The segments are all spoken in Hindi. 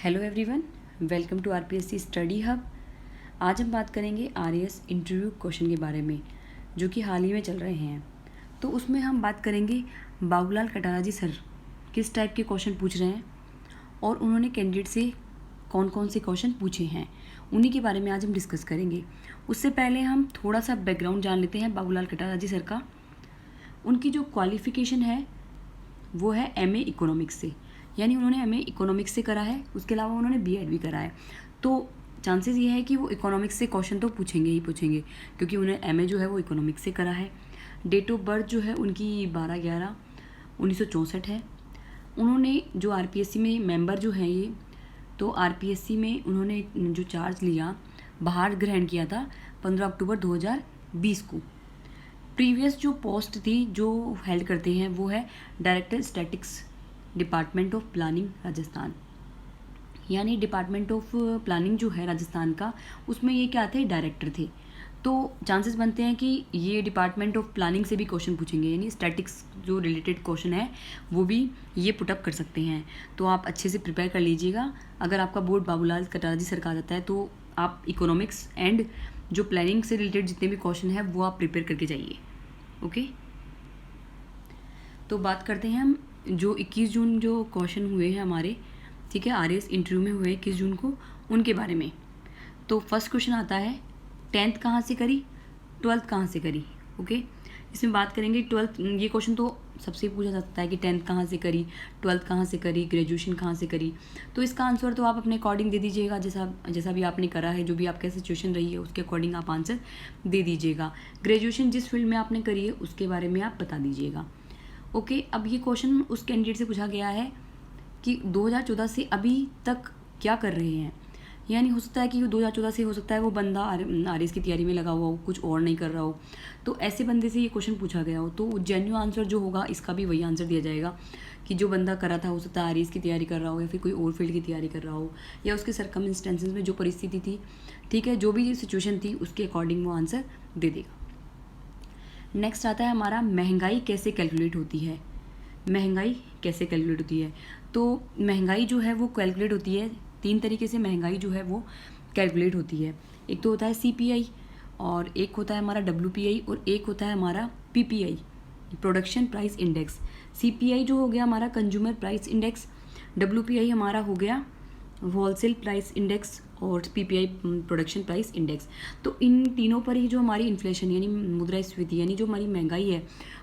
Hello everyone, welcome to RPSC study hub. आज हम बात करेंगे आरएएस इंटरव्यू क्वेश्चन के बारे में जो कि हाल ही में चल रहे हैं। तो उसमें हम बात करेंगे बाबूलाल कटारा जी सर किस टाइप के क्वेश्चन पूछ रहे हैं और उन्होंने कैंडिडेट से कौन कौन से क्वेश्चन पूछे हैं, उन्हीं के बारे में आज हम डिस्कस करेंगे। उससे पहले हम थोड़ा सा बैकग्राउंड जान लेते हैं बाबूलाल कटारा जी सर का। उनकी जो क्वालिफ़िकेशन है वो है एमए इकोनॉमिक्स से, यानी उन्होंने एमए इकोनॉमिक्स से करा है। उसके अलावा उन्होंने बीएड भी करा है। तो चांसेस ये है कि वो इकोनॉमिक्स से क्वेश्चन तो पूछेंगे ही पूछेंगे, क्योंकि उन्हें एमए जो है वो इकोनॉमिक्स से करा है। डेट ऑफ बर्थ जो है उनकी 12/11/1964 है। उन्होंने जो आरपीएससी में मेंबर जो हैं ये, तो आरपीएससी में उन्होंने जो चार्ज लिया, बाहर ग्रहण किया था 15 अक्टूबर 2020 को। प्रीवियस जो पोस्ट थी जो हेल्ड करते हैं वो है director statics, department of planning Rajasthan, यानी डिपार्टमेंट ऑफ प्लानिंग जो है राजस्थान का, उसमें ये क्या थे, डायरेक्टर थे। तो चांसेस बनते हैं कि ये डिपार्टमेंट ऑफ प्लानिंग से भी क्वेश्चन पूछेंगे, यानी स्टैटिक्स जो रिलेटेड क्वेश्चन है वो भी ये पुटअप कर सकते हैं। तो आप अच्छे से प्रिपेयर कर लीजिएगा। अगर आपका बोर्ड बाबूलाल कटारा जी सर का आ जाता है तो आप इकोनॉमिक्स एंड जो प्लानिंग से रिलेटेड जितने भी क्वेश्चन है वो आप प्रिपेयर करके जाइए। ओके, तो बात करते हैं हम जो 21 जून जो क्वेश्चन हुए हैं हमारे, ठीक है, आरएएस इंटरव्यू में हुए 21 जून को, उनके बारे में। तो फर्स्ट क्वेश्चन आता है 10th कहाँ से करी, 12th कहाँ से करी। ओके, इसमें बात करेंगे 12th। ये क्वेश्चन तो सबसे पूछा जाता है कि 10th कहाँ से करी, 12th कहाँ से करी, ग्रेजुएशन कहाँ से करी। तो इसका आंसर तो आप अपने अकॉर्डिंग दे दीजिएगा, जैसा भी आपने करा है, जो भी आपका सिचुएशन रही है उसके अकॉर्डिंग आप आंसर दे दीजिएगा। ग्रेजुएशन जिस फील्ड में आपने करी है उसके बारे में आप बता दीजिएगा। ओके, अब ये क्वेश्चन उस कैंडिडेट से पूछा गया है कि 2014 से अभी तक क्या कर रहे हैं। यानी हो सकता है कि 2014 से हो सकता है वो बंदा आरएएस की तैयारी में लगा हुआ हो, कुछ और नहीं कर रहा हो। तो ऐसे बंदे से ये क्वेश्चन पूछा गया हो तो जेन्युइन आंसर जो होगा इसका भी वही आंसर दिया जाएगा कि जो बंदा करा था, हो सकता है आरएएस की तैयारी कर रहा हो या फिर कोई और फील्ड की तैयारी कर रहा हो, या उसके सर्कमस्टेंसेस में जो परिस्थिति थी, ठीक है, जो भी सिचुएशन थी उसके अकॉर्डिंग वो आंसर दे देगा। नेक्स्ट आता है हमारा महंगाई कैसे कैलकुलेट होती है। महंगाई कैसे कैलकुलेट होती है, तो महंगाई जो है वो कैलकुलेट होती है 3 तरीके से। महंगाई जो है वो कैलकुलेट होती है। एक तो होता है सीपीआई, और एक होता है हमारा डब्ल्यूपीआई, और एक होता है हमारा PPI, production price index. CPI जो हो गया हमारा कंज्यूमर प्राइस इंडेक्स, डब्ल्यूपीआई हमारा हो गया होलसेल प्राइस इंडेक्स, और पीपीआई प्रोडक्शन प्राइस इंडेक्स। तो इन तीनों पर ही जो हमारी इन्फ्लेशन यानी मुद्रास्फीति यानी जो हमारी महंगाई है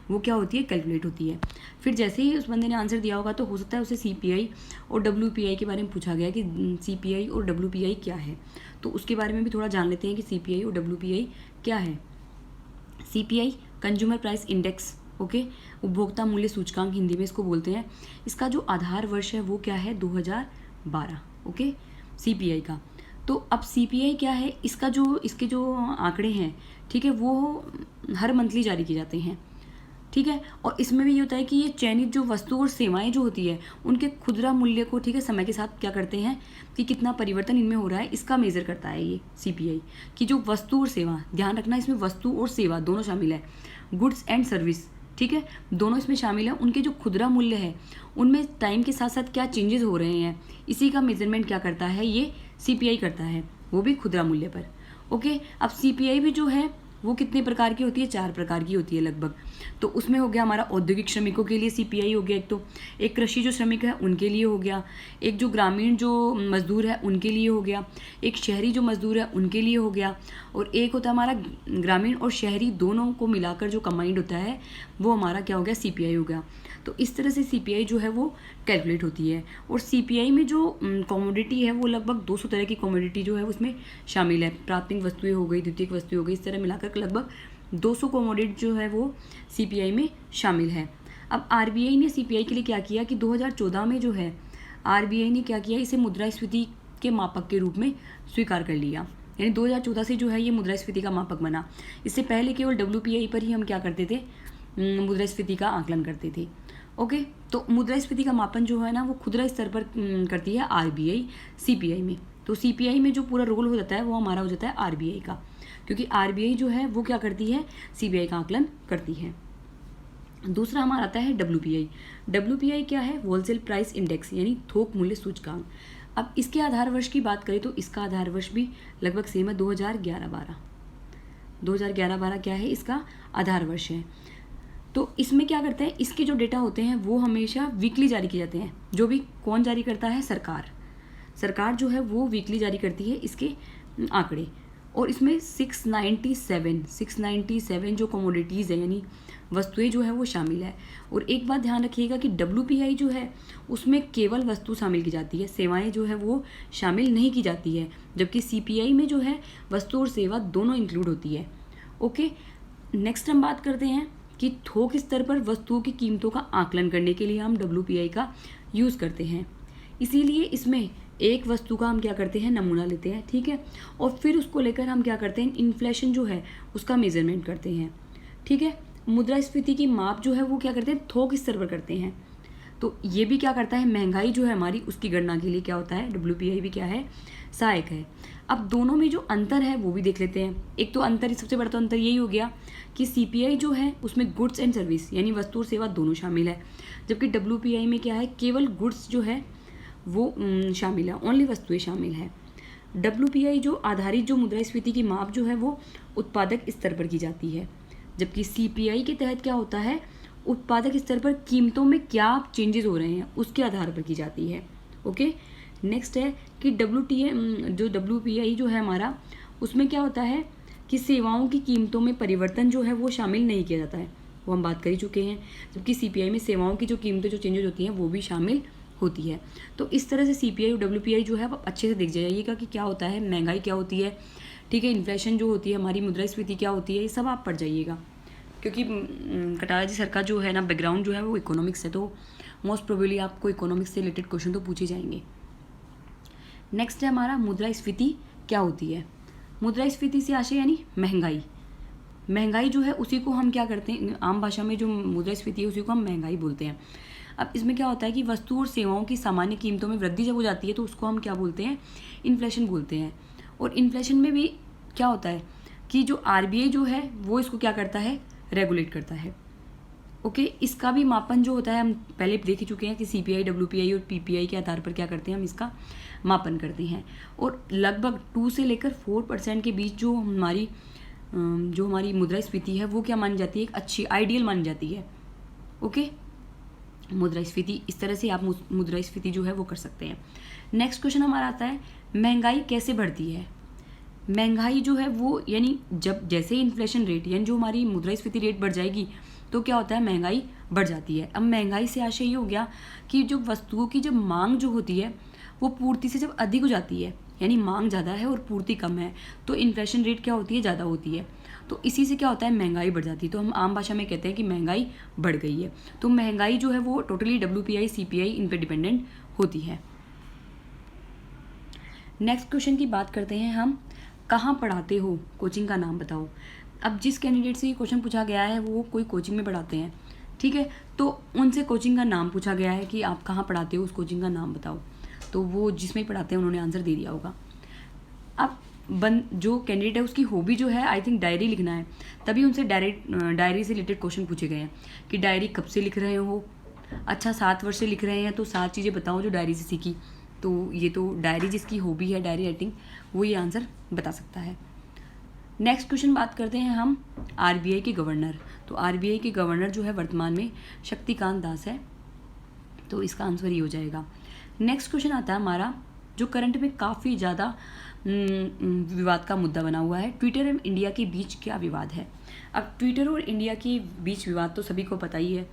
वो क्या होती है, कैलकुलेट होती है। फिर जैसे ही उस बंदे ने आंसर दिया होगा तो हो सकता है उसे सीपीआई और डब्ल्यूपीआई के बारे में पूछा गया कि सीपीआई और डब्ल्यूपीआई क्या है। तो उसके बारे में भी थोड़ा जान लेते हैं कि सीपीआई और डब्ल्यूपीआई क्या है। CPI consumer price index, okay, उपभोक्ता मूल्य सूचकांक हिंदी में इसको बोलते हैं। इसका जो आधार वर्ष है वो क्या है, 2012, ओके, सीपीआई का। तो अब सीपीआई क्या है, इसके जो आंकड़े हैं, ठीक है, वो हर मंथली जारी किए जाते हैं, ठीक है। और इसमें भी ये होता है कि ये चयनित जो वस्तु और सेवाएं जो होती है उनके खुदरा मूल्य को, ठीक है, समय के साथ क्या करते हैं कि कितना परिवर्तन इनमें हो रहा है, इसका मेजर करता है ये सीपीआई की जो वस्तु और सेवा। ध्यान रखना इसमें वस्तु और सेवा दोनों शामिल है, गुड्स एंड सर्विस, ठीक है, दोनों इसमें शामिल है। उनके जो खुदरा मूल्य है उनमें टाइम के साथ साथ क्या चेंजेस हो रहे हैं, इसी का मेजरमेंट क्या करता है, ये सीपीआई करता है, वो भी खुदरा मूल्य पर। ओके, अब सीपीआई भी जो है वो कितने प्रकार की होती है, 4 प्रकार की होती है लगभग। तो उसमें हो गया हमारा औद्योगिक श्रमिकों के लिए सीपीआई हो गया, एक कृषि जो श्रमिक है उनके लिए हो गया, एक जो ग्रामीण जो मजदूर है उनके लिए हो गया, एक शहरी जो मजदूर है उनके लिए हो गया, और एक होता है हमारा ग्रामीण और शहरी दोनों को मिलाकर जो कंबाइंड होता है वो हमारा क्या हो गया, सीपीआई हो गया। तो इस तरह से सीपीआई जो है वो कैलकुलेट होती है। और सीपीआई में जो कमोडिटी है वो लगभग 200 तरह की कमोडिटी जो है उसमें शामिल है। प्राथमिक वस्तुएं हो गई, द्वितीयक वस्तुएं हो गई, इस तरह मिलाकर लगभग 200 कमोडिटी जो है वो सीपीआई में शामिल है। अब आरबीआई ने सीपीआई के लिए क्या किया कि 2014 में जो है आरबीआई ने क्या किया, इसे मुद्रास्फीति के मापक के रूप में स्वीकार कर लिया। यानी 2014 से जो है ये मुद्रास्फीति का मापक बना। इससे पहले केवल डब्ल्यूपीआई पर ही हम क्या करते थे, मुद्रास्फीति का आकलन करते थे। ओके, तो मुद्रास्फीति का मापन जो है ना वो खुदरा स्तर पर करती है आरबीआई सीपीआई में। तो सीपीआई में जो पूरा रोल हो जाता है वो हमारा हो जाता है आरबीआई का, क्योंकि आरबीआई जो है वो क्या करती है, सीपीआई का आकलन करती है। दूसरा हमारा आता है WPI। WPI क्या है? होलसेल प्राइस इंडेक्स, यानी थोक मूल्य सूचकांक। अब इसके आधार वर्ष की बात करें तो इसका आधार वर्ष भी लगभग सेम है, 2011-12। 2011-12 क्या है? इसका आधार वर्ष है। तो इसमें क्या करते हैं, इसके जो डेटा होते हैं वो हमेशा वीकली जारी किए जाते हैं। जो भी कौन जारी करता है? सरकार जो है वो वीकली जारी करती है इसके आंकड़े। और इसमें 697 जो कमोडिटीज़ है, यानी वस्तुएं जो है वो शामिल है। और एक बात ध्यान रखिएगा कि WPI जो है उसमें केवल वस्तु शामिल की जाती है, सेवाएं जो है वो शामिल नहीं की जाती है। जबकि CPI में जो है वस्तु और सेवा दोनों इंक्लूड होती है। ओके, नेक्स्ट हम बात करते हैं कि थोक स्तर पर वस्तुओं की कीमतों का आकलन करने के लिए हम WPI का यूज़ करते हैं। इसीलिए इसमें एक वस्तु का हम क्या करते हैं? नमूना लेते हैं, ठीक है, और फिर उसको लेकर हम क्या करते हैं? इन्फ्लेशन जो है उसका मेजरमेंट करते हैं, ठीक है। मुद्रास्फीति की माप जो है वो क्या करते हैं? थोक स्तर पर करते हैं। तो ये भी क्या करता है? महंगाई जो है हमारी उसकी गणना के लिए क्या होता है? WPI भी क्या है? सहायक है। अब दोनों में जो अंतर है वो भी देख लेते हैं। एक तो अंतर, सबसे बड़ा तो अंतर यही हो गया कि CPI जो है उसमें गुड्स एंड सर्विस यानी वस्तु और सेवा दोनों शामिल है, जबकि WPI में क्या है? केवल गुड्स जो है वो शामिल है, ओनली वस्तुएं शामिल है। WPI जो आधारित जो मुद्रास्फीति की माप जो है वो उत्पादक स्तर पर की जाती है, जबकि CPI के तहत क्या होता है? उत्पादक स्तर पर कीमतों में क्या चेंजेस हो रहे हैं उसके आधार पर की जाती है। ओके, नेक्स्ट है कि WPI जो है हमारा, उसमें क्या होता है कि सेवाओं की कीमतों में परिवर्तन जो है वो शामिल नहीं किया जाता है, वो हम बात कर ही चुके हैं। जबकि CPI में सेवाओं की जो कीमतें जो चेंजेस होती हैं वो भी शामिल होती है। तो इस तरह से CPI और WPI जो है आप अच्छे से देख जाइएगा कि क्या होता है, महंगाई क्या होती है, ठीक है, इन्फ्लेशन जो होती है, हमारी मुद्रास्फीति क्या होती है, ये सब आप पढ़ जाइएगा। क्योंकि कटारा जी सर का जो है ना बैकग्राउंड जो है वो इकोनॉमिक्स है, तो मोस्ट प्रोबेबली आपको इकोनॉमिक्स से रिलेटेड क्वेश्चन तो पूछे जाएंगे। नेक्स्ट है हमारा मुद्रास्फीति क्या होती है। मुद्रास्फीति से आशय यानी महंगाई जो है उसी को हम क्या करते हैं, आम भाषा में जो मुद्रास्फीति है उसी को हम महंगाई बोलते हैं। अब इसमें क्या होता है कि वस्तु और सेवाओं की सामान्य कीमतों में वृद्धि जब हो जाती है तो उसको हम क्या बोलते हैं? इन्फ्लेशन बोलते हैं। और इन्फ्लेशन में भी क्या होता है कि जो RBI जो है वो इसको क्या करता है? रेगुलेट करता है। ओके, इसका भी मापन जो होता है हम पहले देख ही चुके हैं कि CPI, WPI और PPI के आधार पर क्या करते हैं? हम इसका मापन करते हैं। और लगभग 2 से लेकर 4% के बीच जो हमारी मुद्रास्फीति है वो क्या मानी जाती है? एक अच्छी आइडियल मानी जाती है। ओके, मुद्रास्फीति, इस तरह से आप मुद्रास्फीति जो है वो कर सकते हैं। नेक्स्ट क्वेश्चन हमारा आता है, महंगाई कैसे बढ़ती है? महंगाई जो है वो यानी जब जैसे इन्फ्लेशन रेट यानी जो हमारी मुद्रास्फीति रेट बढ़ जाएगी तो क्या होता है? महंगाई बढ़ जाती है। अब महंगाई से आशय ये हो गया कि जो वस्तुओं की जब मांग जो होती है वो पूर्ति से जब अधिक हो जाती है, यानी मांग ज़्यादा है और पूर्ति कम है, तो इन्फ्लेशन रेट क्या होती है? ज़्यादा होती है। तो इसी से क्या होता है? महंगाई बढ़ जाती है। तो हम आम भाषा में कहते हैं कि महंगाई बढ़ गई है। तो महंगाई जो है वो टोटली WPI, CPI इन पर डिपेंडेंट होती है। नेक्स्ट क्वेश्चन की बात करते हैं हम, कहाँ पढ़ाते हो? कोचिंग का नाम बताओ। अब जिस कैंडिडेट से ये क्वेश्चन पूछा गया है वो कोई कोचिंग में पढ़ाते हैं, ठीक है, तो उनसे कोचिंग का नाम पूछा गया है कि आप कहाँ पढ़ाते हो, उस कोचिंग का नाम बताओ। तो वो जिसमें पढ़ाते हैं उन्होंने आंसर दे दिया होगा। अब जो कैंडिडेट है उसकी हॉबी जो है आई थिंक डायरी लिखना है, तभी उनसे डायरी से रिलेटेड क्वेश्चन पूछे गए हैं कि डायरी कब से लिख रहे हो? अच्छा, 7 वर्ष से लिख रहे हैं तो 7 चीज़ें बताओ जो डायरी से सीखी। तो ये तो डायरी जिसकी हॉबी है डायरी राइटिंग, वो ये आंसर बता सकता है। नेक्स्ट क्वेश्चन बात करते हैं हम RBI के गवर्नर। तो RBI के गवर्नर जो है वर्तमान में शक्तिकांत दास है, तो इसका आंसर ये हो जाएगा। नेक्स्ट क्वेश्चन आता है हमारा जो करंट में काफ़ी ज़्यादा विवाद का मुद्दा बना हुआ है, ट्विटर एवं इंडिया के बीच क्या विवाद है। अब ट्विटर और इंडिया के बीच विवाद तो सभी को पता ही है,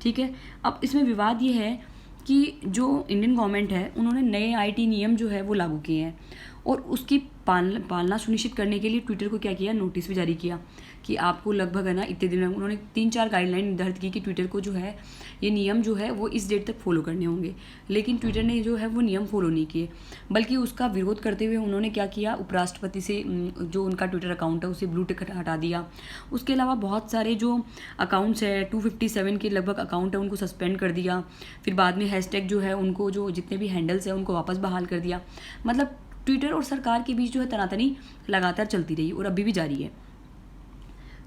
ठीक है। अब इसमें विवाद ये है कि जो इंडियन गवर्नमेंट है उन्होंने नए IT नियम जो है वो लागू किए हैं और उसकी पालना सुनिश्चित करने के लिए ट्विटर को क्या किया? नोटिस भी जारी किया कि आपको लगभग है ना इतने दिन में, उन्होंने 3-4 गाइडलाइन निर्धारित की कि ट्विटर को जो है ये नियम जो है वो इस डेट तक फॉलो करने होंगे। लेकिन ट्विटर ने जो है वो नियम फॉलो नहीं किए, बल्कि उसका विरोध करते हुए उन्होंने क्या किया? उपराष्ट्रपति से जो उनका ट्विटर अकाउंट है उसे ब्लू टिक हटा दिया। उसके अलावा बहुत सारे जो अकाउंट्स है 257 के लगभग अकाउंट है उनको सस्पेंड कर दिया। फिर बाद में हैशटैग जो है उनको, जो जितने भी हैंडल्स हैं उनको वापस बहाल कर दिया। मतलब ट्विटर और सरकार के बीच जो है तनातनी लगातार चलती रही और अभी भी जारी है।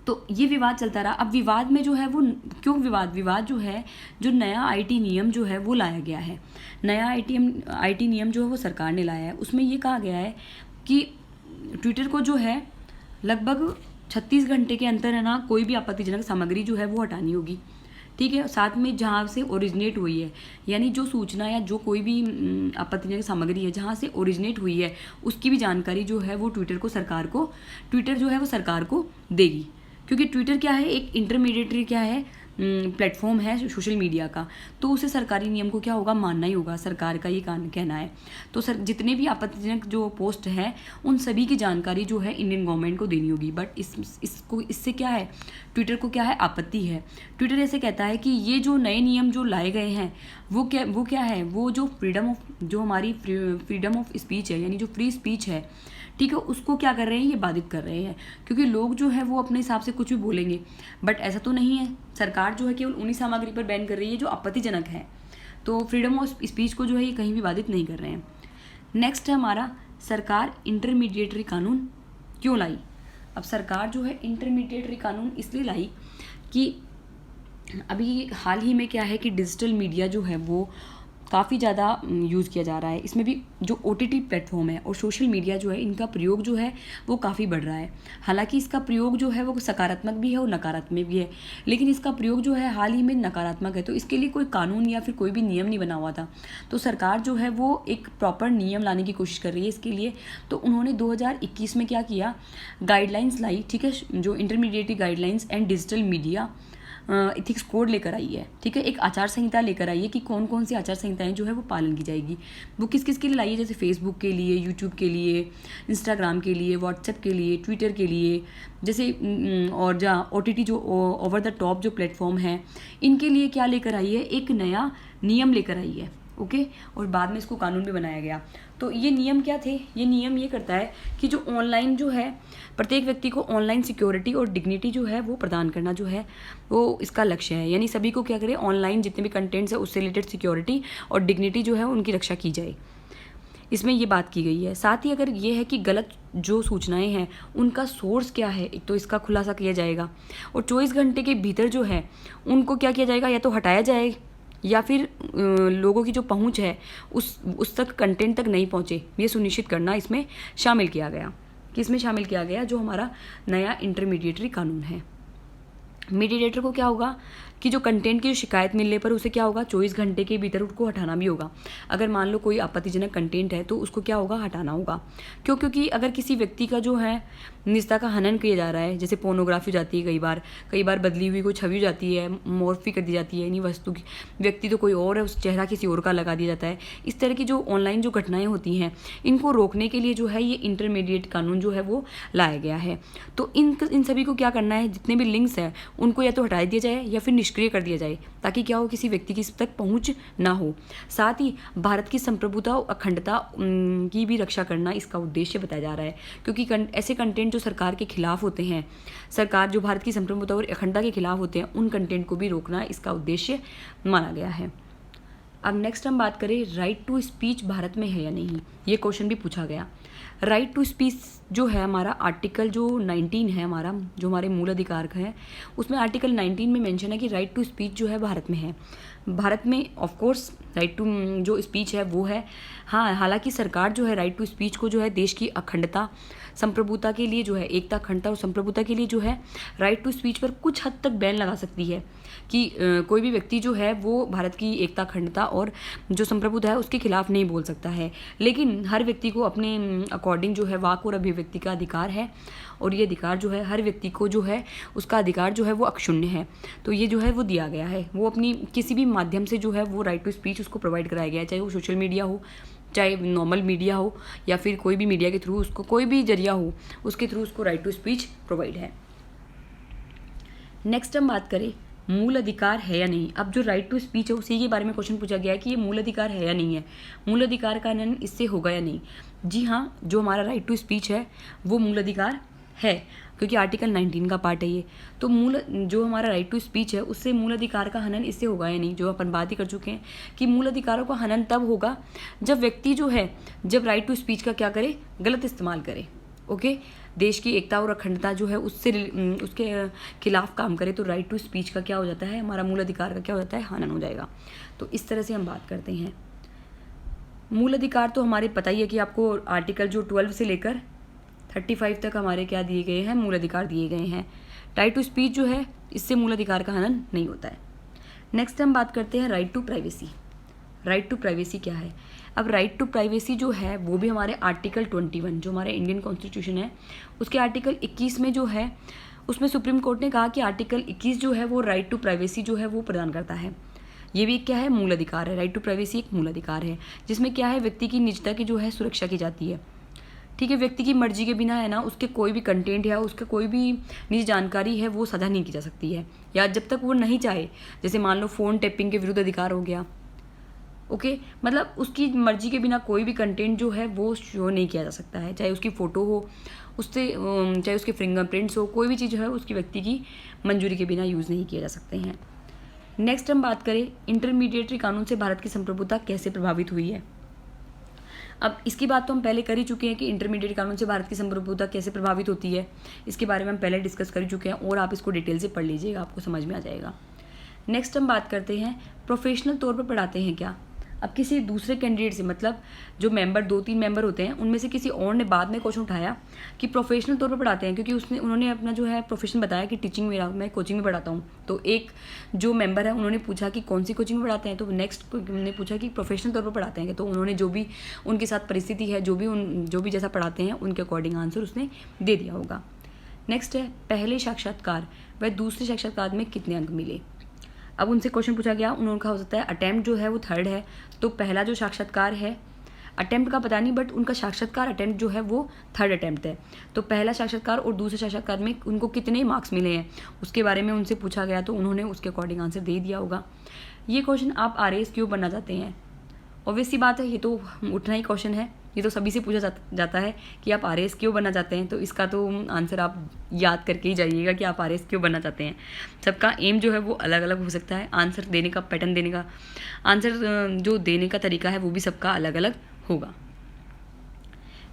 तो ये विवाद चलता रहा। अब विवाद में जो है वो क्यों विवाद जो है, जो नया आईटी नियम जो है वो लाया गया है, नया आईटी नियम जो है वो सरकार ने लाया है। उसमें ये कहा गया है कि ट्विटर को जो है लगभग 36 घंटे के अंदर है ना कोई भी आपत्तिजनक सामग्री जो है वो हटानी होगी, ठीक है। साथ में जहाँ से ओरिजिनेट हुई है, यानी जो सूचना या जो कोई भी आपत्तिजनक सामग्री है जहाँ ओरिजिनेट हुई है उसकी भी जानकारी जो है वो ट्विटर जो है वो सरकार को देगी। क्योंकि ट्विटर क्या है, एक इंटरमीडिएटरी क्या है, प्लेटफॉर्म है सोशल मीडिया का, तो उसे सरकारी नियम को क्या होगा, मानना ही होगा, सरकार का ये कहना है। तो सर जितने भी आपत्तिजनक जो पोस्ट है उन सभी की जानकारी जो है इंडियन गवर्नमेंट को देनी होगी। बट इससे क्या है, ट्विटर को क्या है, आपत्ति है। ट्विटर ऐसे कहता है कि ये जो नए नियम जो लाए गए हैं वो क्या है, वो जो हमारी फ्रीडम ऑफ स्पीच है, यानी जो फ्री स्पीच है, ठीक है, उसको क्या कर रहे हैं, ये बाधित कर रहे हैं। क्योंकि लोग जो है वो अपने हिसाब से कुछ भी बोलेंगे, बट ऐसा तो नहीं है। सरकार जो है केवल उन्हीं सामग्री पर बैन कर रही है जो आपत्तिजनक है, तो फ्रीडम ऑफ स्पीच को जो है ये कहीं भी बाधित नहीं कर रहे हैं। नेक्स्ट है हमारा, सरकार इंटरमीडिएटरी कानून क्यों लाई। अब सरकार जो है इंटरमीडिएटरी कानून इसलिए लाई कि अभी हाल ही में क्या है कि डिजिटल मीडिया जो है वो काफ़ी ज़्यादा यूज़ किया जा रहा है। इसमें भी जो OTT प्लेटफॉर्म है और सोशल मीडिया जो है, इनका प्रयोग जो है वो काफ़ी बढ़ रहा है। हालांकि इसका प्रयोग जो है वो सकारात्मक भी है और नकारात्मक भी है, लेकिन इसका प्रयोग जो है हाल ही में नकारात्मक है। तो इसके लिए कोई कानून या फिर कोई भी नियम नहीं बना हुआ था, तो सरकार जो है वो एक प्रॉपर नियम लाने की कोशिश कर रही है इसके लिए। तो उन्होंने 2021 में क्या किया, गाइडलाइंस लाई, ठीक है, जो intermediate guidelines and digital media ethics code लेकर आई है, ठीक है, एक आचार संहिता लेकर आई है कि कौन कौन सी आचार संहिताएं जो है वो पालन की जाएगी। वो किस किस के लिए लाई है, जैसे फेसबुक के लिए, यूट्यूब के लिए, इंस्टाग्राम के लिए, व्हाट्सएप के लिए, ट्विटर के लिए, जैसे और जहाँ OTT जो ओवर द टॉप जो प्लेटफॉर्म है, इनके लिए क्या लेकर आई है, एक नया नियम लेकर आई है, ओके। और बाद में इसको कानून भी बनाया गया। तो ये नियम क्या थे, ये नियम ये करता है कि जो ऑनलाइन जो है प्रत्येक व्यक्ति को ऑनलाइन सिक्योरिटी और डिग्निटी जो है वो प्रदान करना जो है वो इसका लक्ष्य है। यानी सभी को क्या करें, ऑनलाइन जितने भी कंटेंट्स है उससे रिलेटेड सिक्योरिटी और डिग्निटी जो है उनकी रक्षा की जाए, इसमें ये बात की गई है। साथ ही अगर ये है कि गलत जो सूचनाएं हैं उनका सोर्स क्या है, एक तो इसका खुलासा किया जाएगा, और 24 घंटे के भीतर जो है उनको क्या किया जाएगा, या तो हटाया जाए या फिर लोगों की जो पहुंच है उस तक कंटेंट तक नहीं पहुंचे, ये सुनिश्चित करना इसमें शामिल किया गया। किसमें शामिल किया गया, जो हमारा नया इंटरमीडिएटरी कानून है। मीडिएटर को क्या होगा कि जो कंटेंट की शिकायत मिलने पर उसे क्या होगा, 24 घंटे के भीतर उसको हटाना भी होगा। अगर मान लो कोई आपत्तिजनक कंटेंट है तो उसको क्या होगा, हटाना होगा। क्योंकि अगर किसी व्यक्ति का जो है निजता का हनन किया जा रहा है, जैसे पोर्नोग्राफी जाती है, कई बार बदली हुई कोई छवि जाती है, मॉर्फी कर दी जाती है, यानी वस्तु की व्यक्ति तो कोई और है, उस चेहरा किसी और का लगा दिया जाता है। इस तरह की जो ऑनलाइन जो घटनाएं होती हैं, इनको रोकने के लिए जो है ये इंटरमीडिएट कानून जो है वो लाया गया है। तो इन सभी को क्या करना है, जितने भी लिंक्स हैं उनको या तो हटा दिया जाए या फिर निष्क्रिय कर दिया जाए, ताकि क्या हो, किसी व्यक्ति की तक पहुंच ना हो। साथ ही भारत की संप्रभुता और अखंडता की भी रक्षा करना इसका उद्देश्य बताया जा रहा है। क्योंकि ऐसे कंटेंट जो सरकार के खिलाफ होते हैं, सरकार जो भारत की संप्रभुता और अखंडता के खिलाफ होते हैं, उन कंटेंट को भी रोकना इसका उद्देश्य माना गया है। अब नेक्स्ट हम बात करें, राइट टू स्पीच भारत में है या नहीं, ये क्वेश्चन भी पूछा गया। राइट टू स्पीच जो है हमारा आर्टिकल जो 19 है, हमारा जो हमारे मूल अधिकार का है, उसमें आर्टिकल 19 में मेंशन है कि राइट टू स्पीच जो है भारत में है। भारत में ऑफ कोर्स राइट टू जो स्पीच है वो है। हाँ, हालांकि सरकार जो है राइट टू स्पीच को जो है देश की अखंडता संप्रभुता के लिए जो है, एकता अखंडता और संप्रभुता के लिए जो है राइट टू स्पीच पर कुछ हद तक बैन लगा सकती है कि कोई भी व्यक्ति जो है वो भारत की एकता अखंडता और जो संप्रभुता है उसके खिलाफ नहीं बोल सकता है। लेकिन हर व्यक्ति को अपने अकॉर्डिंग जो है वाक और अभिव्यक्ति का अधिकार है, और ये अधिकार जो है हर व्यक्ति को जो है उसका अधिकार जो है वो अक्षुण्य है। तो ये जो है वो दिया गया है, वो अपनी किसी भी माध्यम से जो है वो राइट टू स्पीच उसको प्रोवाइड कराया गया है, चाहे वो सोशल मीडिया हो, चाहे नॉर्मल मीडिया हो, या फिर कोई भी मीडिया के थ्रू उसको कोई भी जरिया हो उसके थ्रू उसको राइट टू स्पीच प्रोवाइड है। नेक्स्ट हम बात करें मूल अधिकार है या नहीं। अब जो राइट टू स्पीच है उसी के बारे में क्वेश्चन पूछा गया है कि ये मूल अधिकार है या नहीं है, मूल अधिकार का हनन इससे होगा या नहीं। जी हाँ, जो हमारा राइट टू स्पीच है वो मूल अधिकार है, क्योंकि आर्टिकल 19 का पार्ट है ये। तो मूल जो हमारा राइट टू स्पीच है उससे मूल अधिकार का हनन इससे होगा या नहीं, जो अपन बात ही कर चुके हैं कि मूल अधिकारों का हनन तब होगा जब व्यक्ति जो है जब राइट टू स्पीच का क्या करे, गलत इस्तेमाल करे। ओके, देश की एकता और अखंडता जो है उससे उसके खिलाफ काम करे तो राइट टू स्पीच का क्या हो जाता है, हमारा मूल अधिकार का क्या हो जाता है, हनन हो जाएगा। तो इस तरह से हम बात करते हैं। मूल अधिकार तो हमारे पता ही है कि आपको आर्टिकल जो 12 से लेकर 35 तक हमारे क्या दिए गए हैं, मूल अधिकार दिए गए हैं। राइट टू स्पीच जो है इससे मूल अधिकार का हनन नहीं होता है। नेक्स्ट हम बात करते हैं right to privacy. Right to privacy क्या है? अब राइट टू प्राइवेसी जो है वो भी हमारे आर्टिकल 21 जो हमारे इंडियन कॉन्स्टिट्यूशन है उसके आर्टिकल 21 में जो है उसमें सुप्रीम कोर्ट ने कहा कि आर्टिकल 21 जो है वो राइट टू प्राइवेसी जो है वो प्रदान करता है। ये भी क्या है, मूल अधिकार है। राइट टू प्राइवेसी एक मूल अधिकार है जिसमें क्या है, व्यक्ति की निजता की जो है सुरक्षा की जाती है। ठीक है, व्यक्ति की मर्जी के बिना है ना उसके कोई भी कंटेंट या उसका कोई भी निजी जानकारी है वो साझा नहीं की जा सकती है, या जब तक वो नहीं चाहे। जैसे मान लो फ़ोन टैपिंग के विरुद्ध अधिकार हो गया। ओके, मतलब उसकी मर्जी के बिना कोई भी कंटेंट जो है वो शो नहीं किया जा सकता है, चाहे उसकी फ़ोटो हो, उससे चाहे उसके फिंगरप्रिंट्स हो, कोई भी चीज़ जो है उसकी व्यक्ति की मंजूरी के बिना यूज़ नहीं किए जा सकते हैं। नेक्स्ट हम बात करें इंटरमीडिएटरी कानून से भारत की संप्रभुता कैसे प्रभावित हुई है। अब इसकी बात तो हम पहले कर ही चुके हैं कि इंटरमीडिएट कानून से भारत की संप्रभुता कैसे प्रभावित होती है, इसके बारे में हम पहले डिस्कस कर चुके हैं और आप इसको डिटेल से पढ़ लीजिएगा, आपको समझ में आ जाएगा। नेक्स्ट हम बात करते हैं प्रोफेशनल तौर पर पढ़ाते हैं क्या। अब किसी दूसरे कैंडिडेट से, मतलब जो मेंबर 2-3 मेंबर होते हैं उनमें से किसी और ने बाद में क्वेश्चन उठाया कि प्रोफेशनल तौर पर पढ़ाते हैं, क्योंकि उन्होंने अपना जो है प्रोफेशन बताया कि टीचिंग मैं कोचिंग में पढ़ाता हूँ। तो एक जो मेंबर है उन्होंने पूछा कि कौन सी कोचिंग में पढ़ाते हैं, तो नेक्स्ट ने पूछा कि प्रोफेशनल तौर पर पढ़ाते हैं। तो उन्होंने जो भी उनके साथ परिस्थिति है, जो भी जैसा पढ़ाते हैं उनके अकॉर्डिंग आंसर उसने दे दिया होगा। नेक्स्ट है पहले साक्षात्कार व दूसरे साक्षात्कार में कितने अंक मिले। अब उनसे क्वेश्चन पूछा गया, उन्होंने कहा हो सकता है अटेम्प्ट जो है वो 3rd है, तो पहला जो साक्षात्कार है, अटेम्प्ट का पता नहीं बट उनका साक्षात्कार अटेम्प्ट जो है वो 3rd अटेम्प्ट है। तो पहला साक्षात्कार और दूसरे साक्षात्कार में उनको कितने मार्क्स मिले हैं उसके बारे में उनसे पूछा गया, तो उन्होंने उसके अकॉर्डिंग आंसर दे दिया होगा। ये क्वेश्चन आप RAS क्यों बनना चाहते हैं, ऑब्वियस सी बात है, ये तो उठना ही क्वेश्चन है, ये तो सभी से पूछा जाता है कि आप RAS क्यों बनना चाहते हैं। तो इसका तो आंसर आप याद करके ही जाइएगा कि आप RAS क्यों बनना चाहते हैं। सबका एम जो है वो अलग अलग हो सकता है, आंसर देने का पैटर्न, देने का आंसर जो देने का तरीका है वो भी सबका अलग अलग होगा।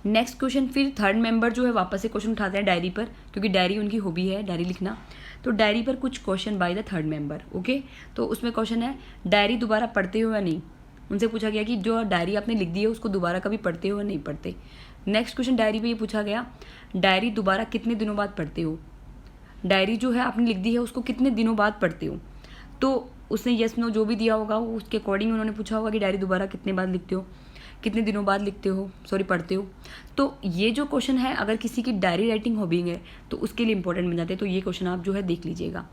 नेक्स्ट क्वेश्चन, फिर 3rd मेंबर जो है वापस से क्वेश्चन उठाते हैं डायरी पर, क्योंकि डायरी उनकी हॉबी है, डायरी लिखना। तो डायरी पर कुछ question by the 3rd member. Okay, तो उसमें क्वेश्चन है डायरी दोबारा पढ़ते हो या नहीं। उनसे पूछा गया कि जो डायरी आपने लिख दी है उसको दोबारा कभी पढ़ते हो या नहीं पढ़ते। नेक्स्ट क्वेश्चन डायरी पे ये पूछा गया डायरी दोबारा कितने दिनों बाद पढ़ते हो। डायरी जो है आपने लिख दी है उसको कितने दिनों बाद पढ़ते हो। तो उसने येस नो जो भी दिया होगा उसके अकॉर्डिंग उन्होंने पूछा होगा कि डायरी दोबारा कितने बाद लिखते हो, कितने दिनों बाद लिखते हो, पढ़ते हो। तो ये जो क्वेश्चन है अगर किसी की डायरी राइटिंग हॉबी है तो उसके लिए इंपॉर्टेंट बन जाते हैं, तो ये क्वेश्चन आप जो है देख लीजिएगा।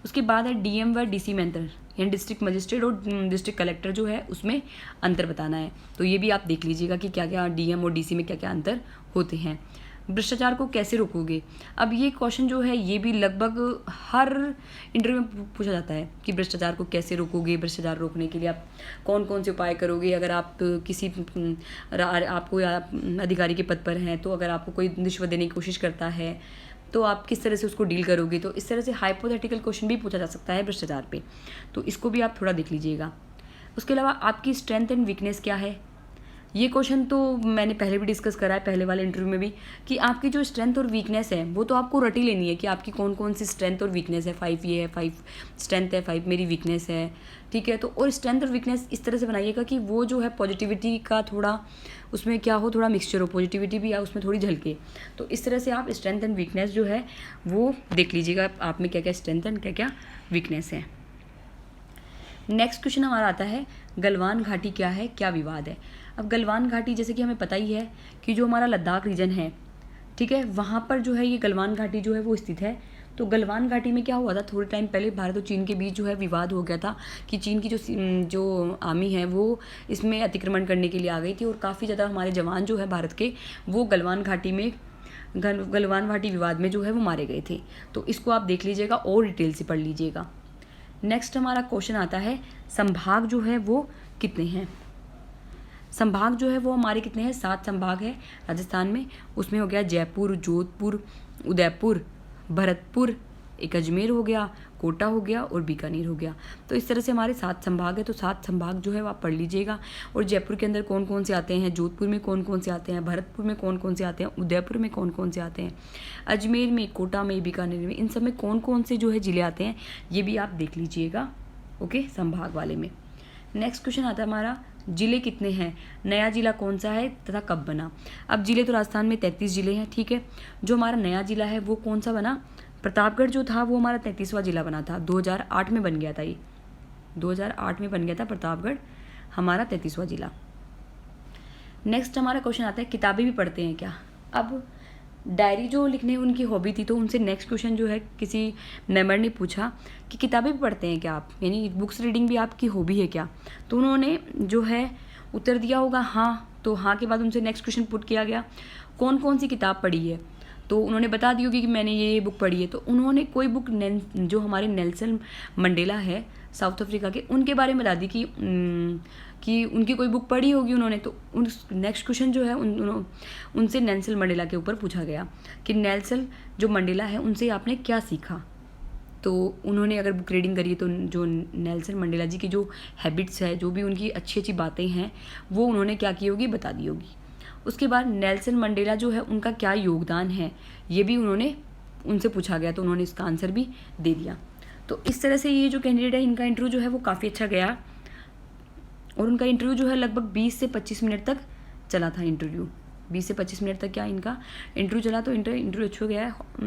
उसके बाद है DM व DC में अंतर, यानी डिस्ट्रिक्ट मजिस्ट्रेट और डिस्ट्रिक्ट कलेक्टर जो है उसमें अंतर बताना है। तो ये भी आप देख लीजिएगा कि क्या क्या DM और DC में क्या क्या अंतर होते हैं। भ्रष्टाचार को कैसे रोकोगे, अब ये क्वेश्चन जो है ये भी लगभग हर इंटरव्यू में पूछा जाता है कि भ्रष्टाचार को कैसे रोकोगे, भ्रष्टाचार रोकने के लिए आप कौन कौन से उपाय करोगे। अगर आप किसी आपको अधिकारी के पद पर हैं, तो अगर आपको कोई रिश्वत देने की कोशिश करता है तो आप किस तरह से उसको डील करोगे। तो इस तरह से हाइपोथेटिकल क्वेश्चन भी पूछा जा सकता है भ्रष्टाचार पे, तो इसको भी आप थोड़ा देख लीजिएगा। उसके अलावा आपकी स्ट्रेंथ एंड वीकनेस क्या है, ये क्वेश्चन तो मैंने पहले भी डिस्कस करा है, पहले वाले इंटरव्यू में भी, कि आपकी जो स्ट्रेंथ और वीकनेस है वो तो आपको रटी लेनी है कि आपकी कौन कौन सी स्ट्रेंथ और वीकनेस है। 5 ये है, 5 स्ट्रेंथ है, 5 मेरी वीकनेस है, ठीक है। तो और स्ट्रेंथ और वीकनेस इस तरह से बनाइएगा कि वो जो है पॉजिटिविटी का थोड़ा उसमें क्या हो, थोड़ा मिक्सचर हो, पॉजिटिविटी भी या उसमें थोड़ी झलके। तो इस तरह से आप स्ट्रेंथ एंड वीकनेस जो है वो देख लीजिएगा, आप में क्या क्या स्ट्रेंथ एंड क्या क्या वीकनेस है। नेक्स्ट क्वेश्चन हमारा आता है गलवान घाटी क्या है, क्या विवाद है। अब गलवान घाटी जैसे कि हमें पता ही है कि जो हमारा लद्दाख रीजन है, ठीक है, वहाँ पर जो है ये गलवान घाटी जो है वो स्थित है। तो गलवान घाटी में क्या हुआ था, थोड़े टाइम पहले भारत और चीन के बीच जो है विवाद हो गया था कि चीन की जो आर्मी है वो इसमें अतिक्रमण करने के लिए आ गई थी, और काफ़ी ज़्यादा हमारे जवान जो है भारत के वो गलवान घाटी विवाद में जो है वो मारे गए थे। तो इसको आप देख लीजिएगा और डिटेल से पढ़ लीजिएगा। नेक्स्ट हमारा क्वेश्चन आता है संभाग जो है वो कितने हैं। संभाग जो है वो हमारे कितने हैं, 7 संभाग है राजस्थान में। उसमें हो गया जयपुर, जोधपुर, उदयपुर, भरतपुर, एक अजमेर हो गया, कोटा हो गया और बीकानेर हो गया। तो इस तरह से हमारे 7 संभाग है, तो 7 संभाग जो है वो आप पढ़ लीजिएगा। और जयपुर के अंदर कौन कौन से आते हैं, जोधपुर में कौन कौन से आते हैं, भरतपुर में कौन कौन से आते हैं, उदयपुर में कौन कौन से आते हैं, अजमेर में, कोटा में, बीकानेर में, इन सब में कौन कौन से जो है ज़िले आते हैं, ये भी आप देख लीजिएगा। ओके, संभाग वाले में। नेक्स्ट क्वेश्चन आता है हमारा, ज़िले कितने हैं, नया ज़िला कौन सा है तथा कब बना। अब ज़िले तो राजस्थान में 33 ज़िले हैं, ठीक है। जो हमारा नया ज़िला है वो कौन सा बना, प्रतापगढ़ जो था वो हमारा 33वां ज़िला बना था, 2008 में बन गया था। ये 2008 में बन गया था प्रतापगढ़ हमारा 33वां ज़िला। नेक्स्ट हमारा क्वेश्चन आता है, किताबें भी पढ़ते हैं क्या। अब डायरी जो लिखने उनकी हॉबी थी, तो उनसे नेक्स्ट क्वेश्चन जो है किसी मेंबर ने पूछा कि किताबें भी पढ़ते हैं क्या आप, यानी बुक्स रीडिंग भी आपकी हॉबी है क्या। तो उन्होंने जो है उत्तर दिया होगा हाँ। तो हाँ के बाद उनसे नेक्स्ट क्वेश्चन पुट किया गया, कौन कौन सी किताब पढ़ी है। तो उन्होंने बता दी होगी कि मैंने ये बुक पढ़ी है। तो उन्होंने कोई बुक जो हमारे नेल्सन मंडेला है साउथ अफ्रीका के, उनके बारे में बता दी कि उनकी कोई बुक पढ़ी होगी उन्होंने। तो उन नेक्स्ट क्वेश्चन जो है उनसे नेल्सन मंडेला के ऊपर पूछा गया कि नेल्सन जो मंडेला है उनसे आपने क्या सीखा। तो उन्होंने अगर बुक रीडिंग करी है तो जो नेल्सन मंडेला जी की जो हैबिट्स है, जो भी उनकी अच्छी अच्छी बातें हैं, वो उन्होंने क्या की होगी, बता दी होगी। उसके बाद नेल्सन मंडेला जो है उनका क्या योगदान है, ये भी उन्होंने उनसे पूछा गया, तो उन्होंने इसका आंसर भी दे दिया। तो इस तरह से ये जो कैंडिडेट है इनका इंटरव्यू जो है वो काफ़ी अच्छा गया। और उनका इंटरव्यू जो है लगभग 20 से 25 मिनट तक चला था। इंटरव्यू 20 से 25 मिनट तक क्या इनका इंटरव्यू चला। तो इंटरव्यू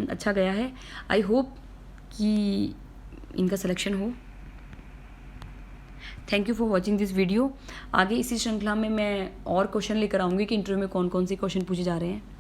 अच्छा गया है। आई होप कि इनका सिलेक्शन हो। Thank you for watching this video. आगे इसी श्रृंखला में मैं और क्वेश्चन लेकर आऊँगी कि इंटरव्यू में कौन कौन से क्वेश्चन पूछे जा रहे हैं।